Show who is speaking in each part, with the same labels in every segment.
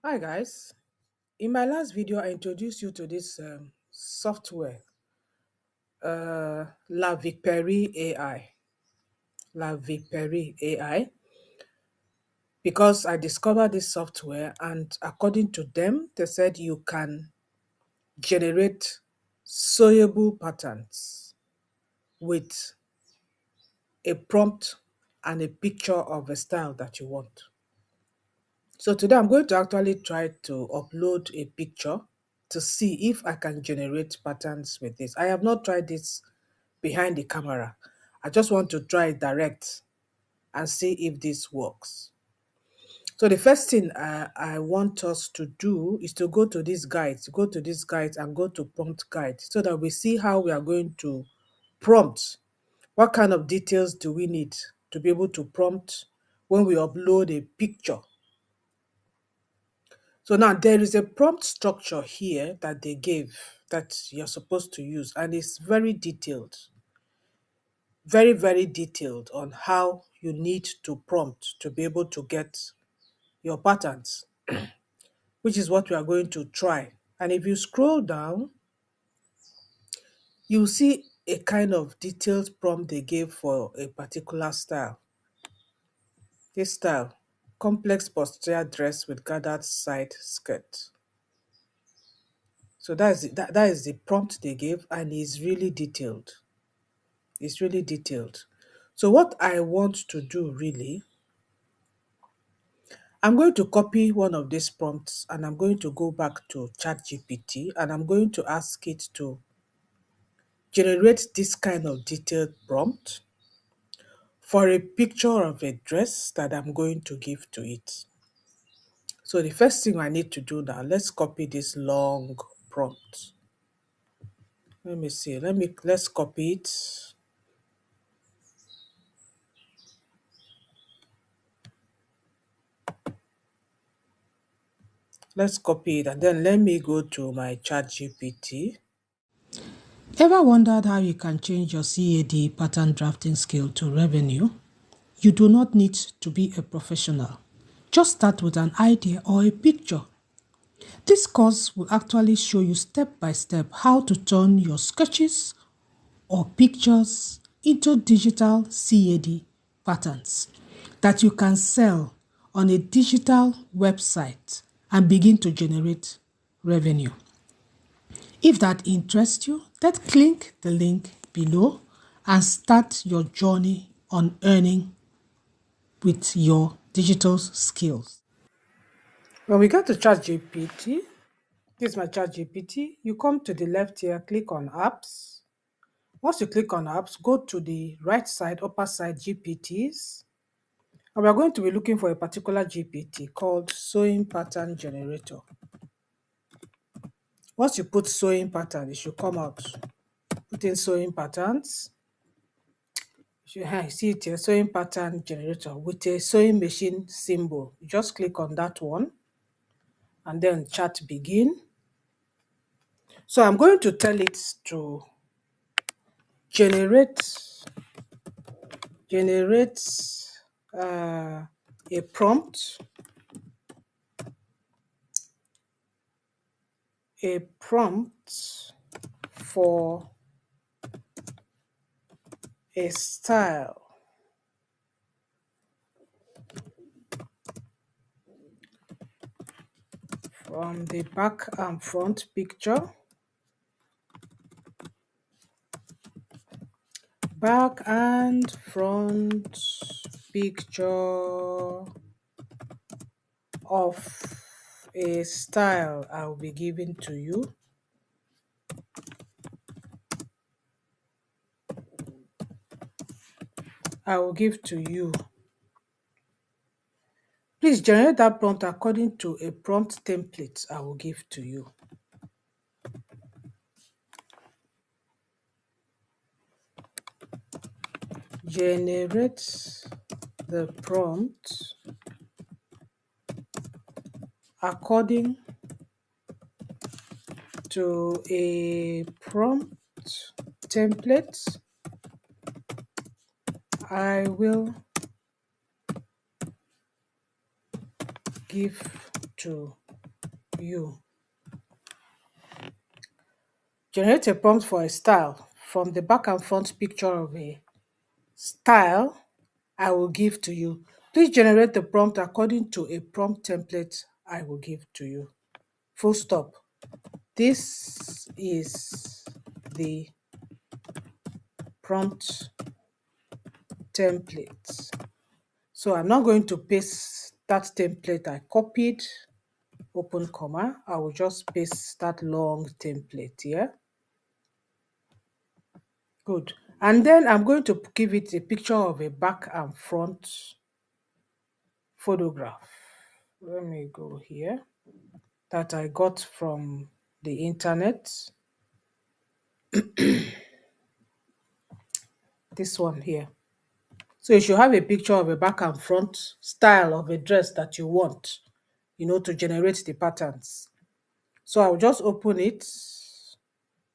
Speaker 1: Hi guys, in my last video I introduced you to this software, La Viperi AI. La Viperi AI, because I discovered this software and according to them, they said you can generate sewable patterns with a prompt and a picture of a style that you want. So today I'm going to actually try to upload a picture to see if I can generate patterns with this. I have not tried this behind the camera. I just want to try it direct and see if this works. So the first thing I want us to do is to go to this guide, and go to prompt guide so that we see how we are going to prompt. What kind of details do we need to be able to prompt when we upload a picture? So now there is a prompt structure here that they gave that you're supposed to use, and it's very detailed, very, very detailed on how you need to prompt to be able to get your patterns, which is what we are going to try. And if you scroll down, you'll see a kind of detailed prompt they gave for a particular style. This style, complex posterior dress with gathered side skirt. So that is the prompt they gave, and it's really detailed. It's really detailed. So what I want to do really, I'm going to copy one of these prompts and I'm going to go back to ChatGPT and I'm going to ask it to generate this kind of detailed prompt for a picture of a dress that I'm going to give to it. So the first thing I need to do now, let's copy this long prompt. Let me see. Let's copy it. Let's copy it and then let me go to my ChatGPT. Ever wondered how you can change your CAD pattern drafting skill to revenue? You do not need to be a professional. Just start with an idea or a picture. This course will actually show you step by step how to turn your sketches or pictures into digital CAD patterns that you can sell on a digital website and begin to generate revenue. If that interests you, then click the link below and start your journey on earning with your digital skills. When we get to ChatGPT, this is my ChatGPT, you come to the left here, click on apps. Once you click on apps, go to the right side, upper side, GPTs. And we are going to be looking for a particular GPT called Sewing Pattern Generator. Once you put sewing pattern, it should come out. Put in sewing patterns. You see it here, sewing pattern generator with a sewing machine symbol. You just click on that one and then chat begin. So I'm going to tell it to generate a prompt for a style from the back and front picture, back and front picture of a style I will be giving to you. I will give to you. Please generate that prompt according to a prompt template I will give to you. Generate the prompt according to a prompt template I will give to you. Generate a prompt for a style from the back and front picture of a style I will give to you. Please generate the prompt according to a prompt template I will give to you. Full stop. This is the prompt template. So I'm not going to paste that template I copied, open comma. I will just paste that long template here. Good. And then I'm going to give it a picture of a back and front photograph. Let me go here. That I got from the internet. This one here. So you should have a picture of a back and front style of a dress that you want, to generate the patterns. So I'll just open it.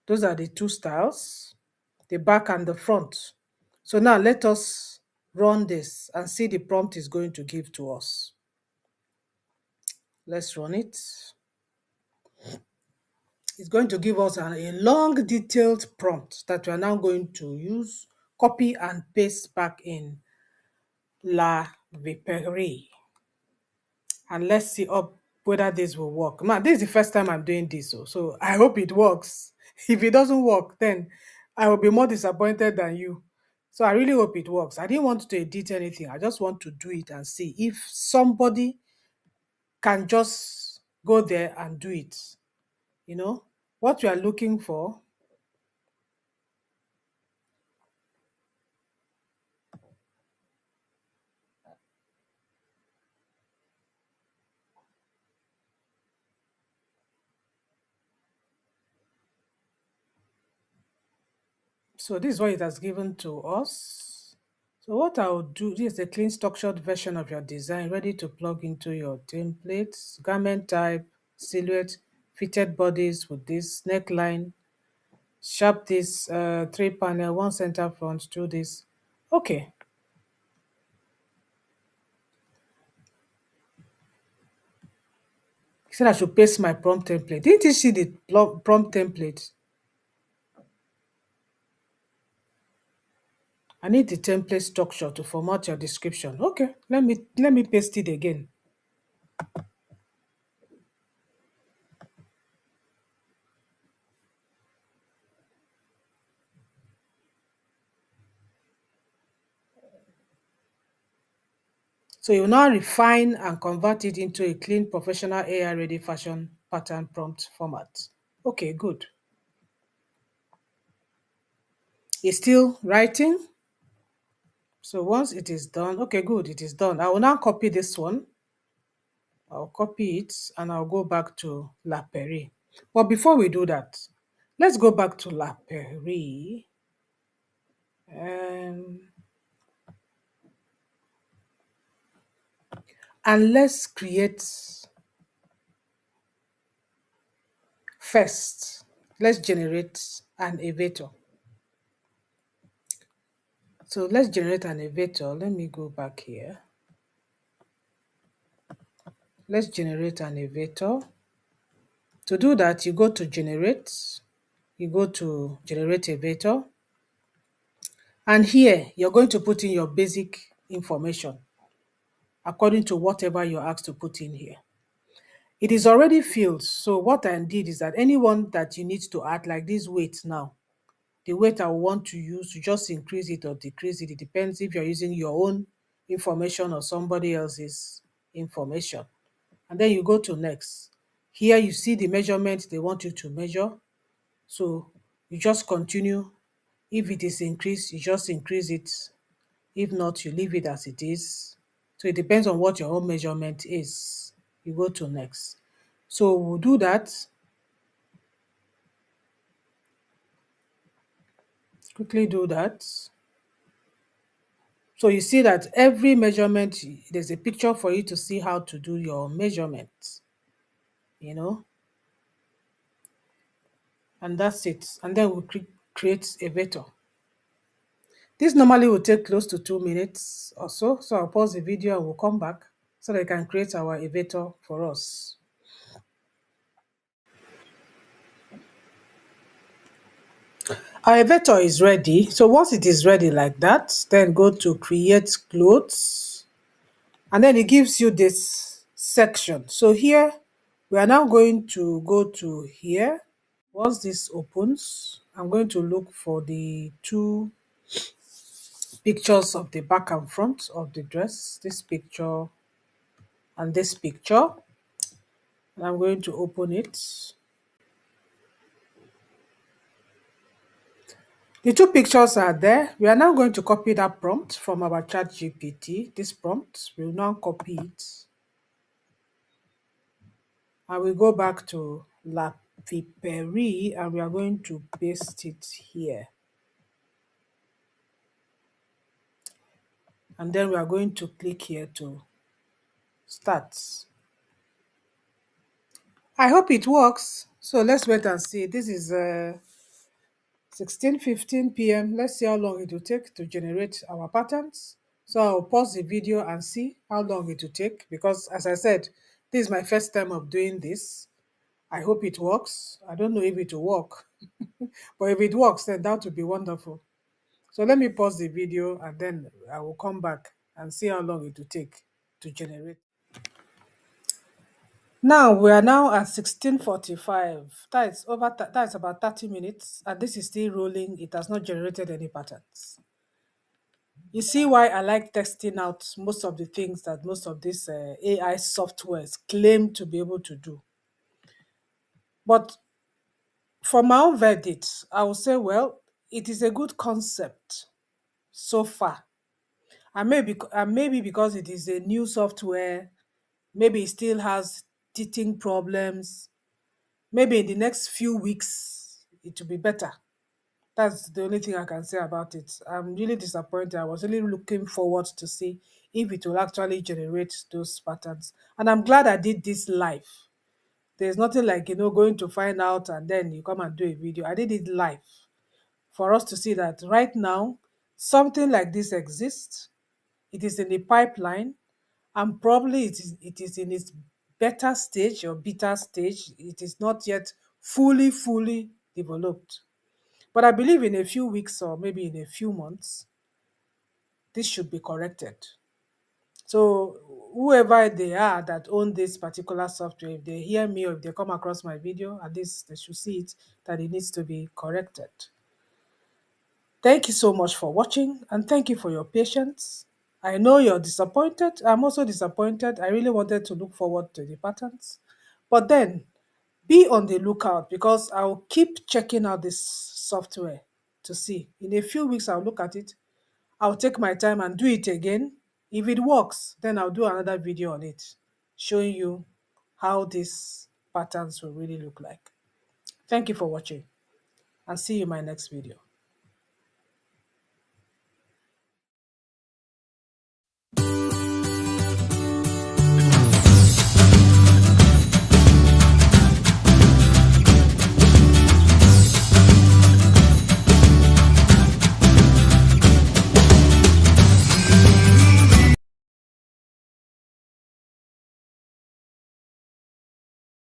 Speaker 1: Those are the two styles, the back and the front. So now let us run this and see the prompt is going to give to us. Let's run it. It's going to give us a long detailed prompt that we are now going to use, copy and paste back in La Viperie. And let's see whether this will work. Now, this is the first time I'm doing this, so I hope it works. If it doesn't work, then I will be more disappointed than you. So I really hope it works. I didn't want to edit anything. I just want to do it and see if somebody can just go there and do it. What we are looking for. So this is what it has given to us. So what I will do, this is a clean structured version of your design ready to plug into your templates. Garment type, silhouette, fitted bodies with this neckline, sharp this, 3 panel, 1 center front, do this. Okay. He said I should paste my prompt template. Didn't you see the prompt template? I need the template structure to format your description. Okay, let me paste it again. So you now refine and convert it into a clean, professional, AI-ready fashion pattern prompt format. Okay, good. It's still writing. So once it is done, okay, good, it is done. I will now copy this one. I'll copy it and I'll go back to La Prairie. But before we do that, let's go back to La Prairie. And let's create first. Let's generate an elevator. So let's generate an elevator. Let me go back here. Let's generate an elevator. To do that, you go to generate. You go to generate elevator. And here, you're going to put in your basic information according to whatever you're asked to put in here. It is already filled. So what I did is that anyone that you need to add, like this weight now, the weight I want to use, to just increase it or decrease it. It depends if you're using your own information or somebody else's information. And then you go to next. Here you see the measurement they want you to measure. So you just continue. If it is increased, you just increase it. If not, you leave it as it is. So it depends on what your own measurement is. You go to next. So we'll do that. Quickly do that. So you see that every measurement, there's a picture for you to see how to do your measurements, and that's it. And then we'll create a vector. This normally will take close to 2 minutes or so. So I'll pause the video and we'll come back so that I can create our elevator for us. Our elevator is ready. So once it is ready like that, then go to create clothes, and then it gives you this section. So here we are now going to go to here. Once this opens, I'm going to look for the two pictures of the back and front of the dress, this picture and this picture. And I'm going to open it. The two pictures are there. We are now going to copy that prompt from our chat GPT. This prompt, we'll now copy it. And we go back to La Piperie and we are going to paste it here. And then we are going to click here to start. I hope it works. So let's wait and see. This is 16:15 p.m. Let's see how long it will take to generate our patterns. So I'll pause the video and see how long it will take, because as I said, this is my first time of doing this. I hope it works. I don't know if it will work, but if it works, then that would be wonderful. So let me pause the video and then I will come back and see how long it will take to generate. Now we are now at 16:45. That's about 30 minutes, and this is still rolling. It has not generated any patterns. You see why I like testing out most of the things that most of these AI softwares claim to be able to do. But for my own verdict, I will say, well, it is a good concept so far. And maybe because it is a new software, maybe it still has teething problems. Maybe in the next few weeks, it will be better. That's the only thing I can say about it. I'm really disappointed. I was really looking forward to see if it will actually generate those patterns. And I'm glad I did this live. There's nothing like, going to find out and then you come and do a video. I did it live for us to see that right now, something like this exists. It is in the pipeline, and probably it is in its beta stage or beta stage. It is not yet fully developed. But I believe in a few weeks or maybe in a few months, this should be corrected. So whoever they are that own this particular software, if they hear me or if they come across my video, at least they should see it, that it needs to be corrected. Thank you so much for watching, and thank you for your patience. I know you're disappointed. I'm also disappointed. I really wanted to look forward to the patterns. But then be on the lookout, because I'll keep checking out this software to see. In a few weeks, I'll look at it. I'll take my time and do it again. If it works, then I'll do another video on it, showing you how these patterns will really look like. Thank you for watching, and see you in my next video.